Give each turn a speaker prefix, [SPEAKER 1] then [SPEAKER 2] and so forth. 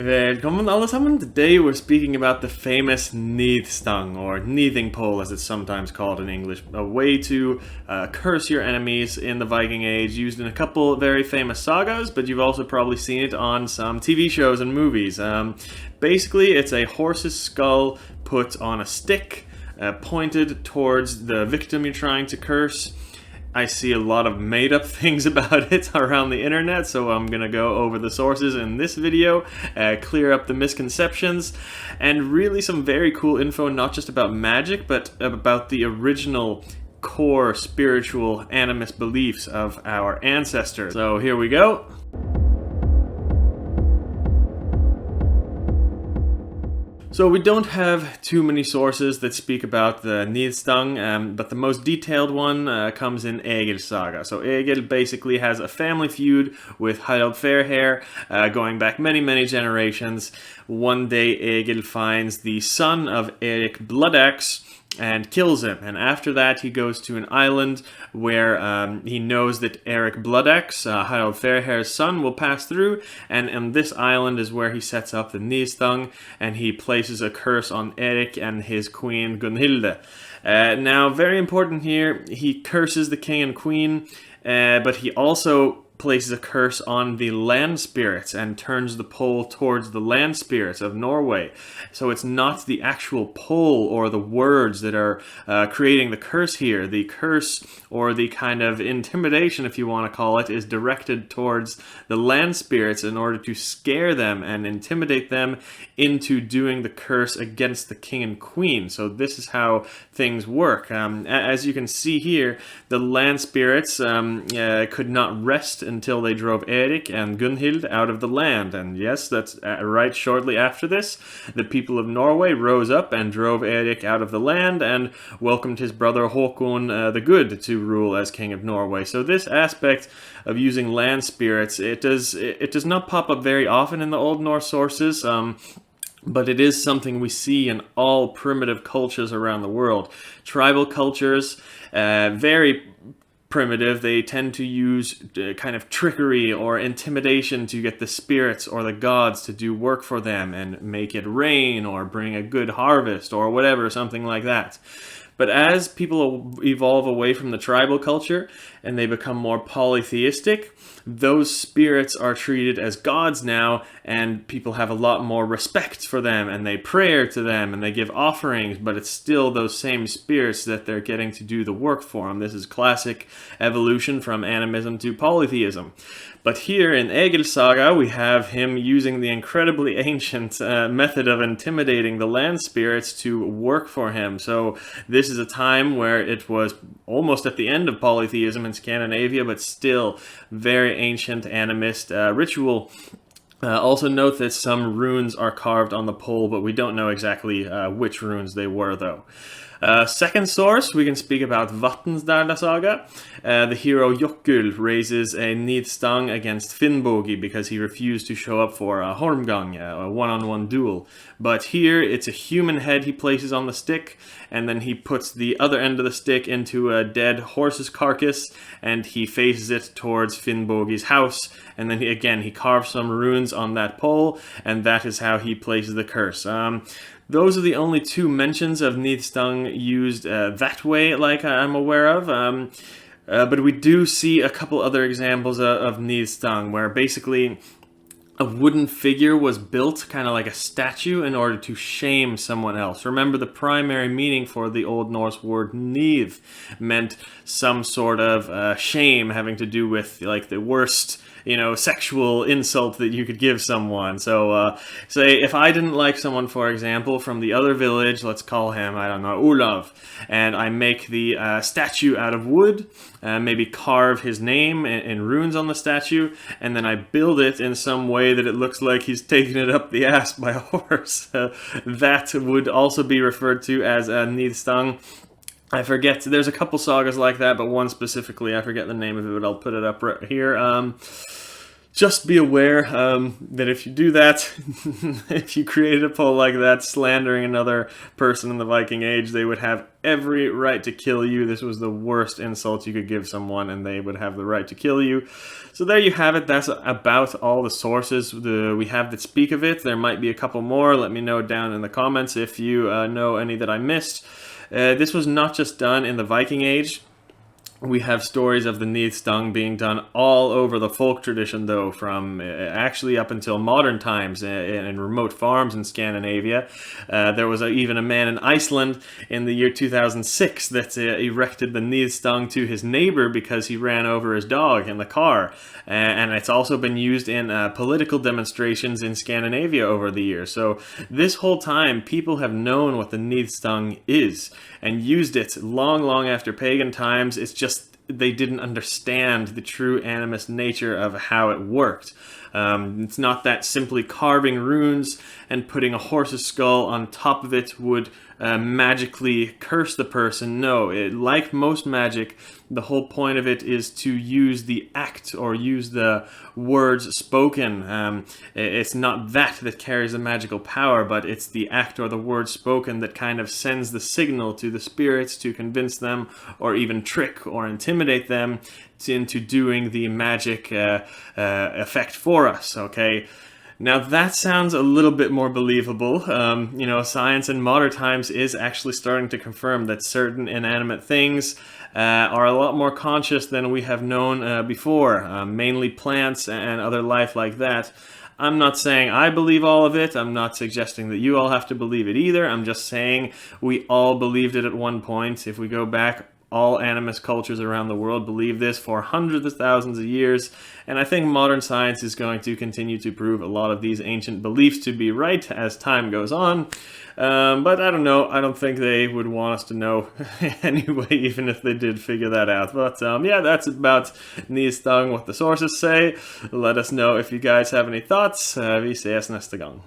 [SPEAKER 1] Välkommen allesammans! Today we're speaking about the famous Níðstang, or nithing pole as it's sometimes called in English, a way to curse your enemies in the Viking Age, used in a couple very famous sagas, but you've also probably seen it on some TV shows and movies. Basically, it's a horse's skull put on a stick, pointed towards the victim you're trying to curse. I see a lot of made-up things about it around the internet, so I'm gonna go over the sources in this video, clear up the misconceptions, and really some very cool info, not just about magic, but about the original core spiritual animist beliefs of our ancestors. So here we go. So we don't have too many sources that speak about the Níðstang, but the most detailed one comes in Egil's saga. So Egil basically has a family feud with Harald Fairhair, going back many generations. One day Egil finds the son of Eric Bloodaxe and kills him, and after that he goes to an island where he knows that Eric Bloodaxe, Harald Fairhair's son, will pass through, and on this island is where he sets up the Níðstang, and he places a curse on Eric and his queen Gunhilde. Now, very important here, he curses the king and queen, but he also places a curse on the land spirits and turns the pole towards the land spirits of Norway. So it's not the actual pole or the words that are creating the curse here. The curse, or the kind of intimidation, if you want to call it, is directed towards the land spirits in order to scare them and intimidate them into doing the curse against the king and queen. So this is how things work. As you can see here, the land spirits could not rest until they drove Erik and Gunhild out of the land. And yes, that's right, shortly after this, the people of Norway rose up and drove Erik out of the land and welcomed his brother Håkon the Good to rule as king of Norway. So this aspect of using land spirits, it does not pop up very often in the Old Norse sources, but it is something we see in all primitive cultures around the world. Tribal cultures, very primitive, they tend to use kind of trickery or intimidation to get the spirits or the gods to do work for them and make it rain or bring a good harvest or whatever, something like that. But as people evolve away from the tribal culture and they become more polytheistic, those spirits are treated as gods now, and people have a lot more respect for them, and they pray to them, and they give offerings, but it's still those same spirits that they're getting to do the work for them. This is classic evolution from animism to polytheism. But here in Egil's saga, we have him using the incredibly ancient method of intimidating the land spirits to work for him. So this is a time where it was almost at the end of polytheism in Scandinavia, but still very ancient animist ritual. Also note that some runes are carved on the pole, but we don't know exactly which runes they were, though. Second source, we can speak about Vatnsdæla saga. The hero Jökull raises a nidstang against Finnbogi because he refused to show up for a Hormgang, a one-on-one duel. But here, it's a human head he places on the stick, and then he puts the other end of the stick into a dead horse's carcass, and he faces it towards Finnbogi's house, and then he carves some runes on that pole, and that is how he places the curse. Those are the only two mentions of Níðstang used that way, like I'm aware of. But we do see a couple other examples of Níðstang, where basically a wooden figure was built, kind of like a statue, in order to shame someone else. Remember, the primary meaning for the Old Norse word nith meant some sort of shame having to do with like the worst, sexual insult that you could give someone. So, say if I didn't like someone, for example, from the other village, let's call him, I don't know, Olav, and I make the statue out of wood, maybe carve his name in runes on the statue, and then I build it in some way that it looks like he's taking it up the ass by a horse. That would also be referred to as a Níðstang. I forget, there's a couple sagas like that, but one specifically, I forget the name of it, but I'll put it up right here. just be aware that if you do that, if you created a poll like that, slandering another person in the Viking Age, they would have every right to kill you. This was the worst insult you could give someone, and they would have the right to kill you. So there you have it. That's about all the sources we have that speak of it. There might be a couple more. Let me know down in the comments if you know any that I missed. This was not just done in the Viking Age. We have stories of the nithstang being done all over the folk tradition, though, from actually up until modern times in remote farms in Scandinavia. There was even a man in Iceland in the year 2006 that erected the nidstang to his neighbor because he ran over his dog in the car. And it's also been used in political demonstrations in Scandinavia over the years. So this whole time, people have known what the nidstang is and used it long after pagan times. It's just they didn't understand the true animist nature of how it worked. It's not that simply carving runes and putting a horse's skull on top of it would magically curse the person. No, like most magic, the whole point of it is to use the act or use the words spoken. It's not that carries a magical power, but it's the act or the word spoken that kind of sends the signal to the spirits to convince them or even trick or intimidate them into doing the magic effect for us, okay? Now that sounds a little bit more believable. You know, science in modern times is actually starting to confirm that certain inanimate things are a lot more conscious than we have known before, mainly plants and other life like that. I'm not saying I believe all of it. I'm not suggesting that you all have to believe it either. I'm just saying we all believed it at one point. If we go back, all animist cultures around the world believe this for hundreds of thousands of years, and I think modern science is going to continue to prove a lot of these ancient beliefs to be right as time goes on. But I don't know. I don't think they would want us to know anyway, even if they did figure that out. But yeah, that's about Níðstang, what the sources say. Let us know if you guys have any thoughts. Vi ses nästa gång.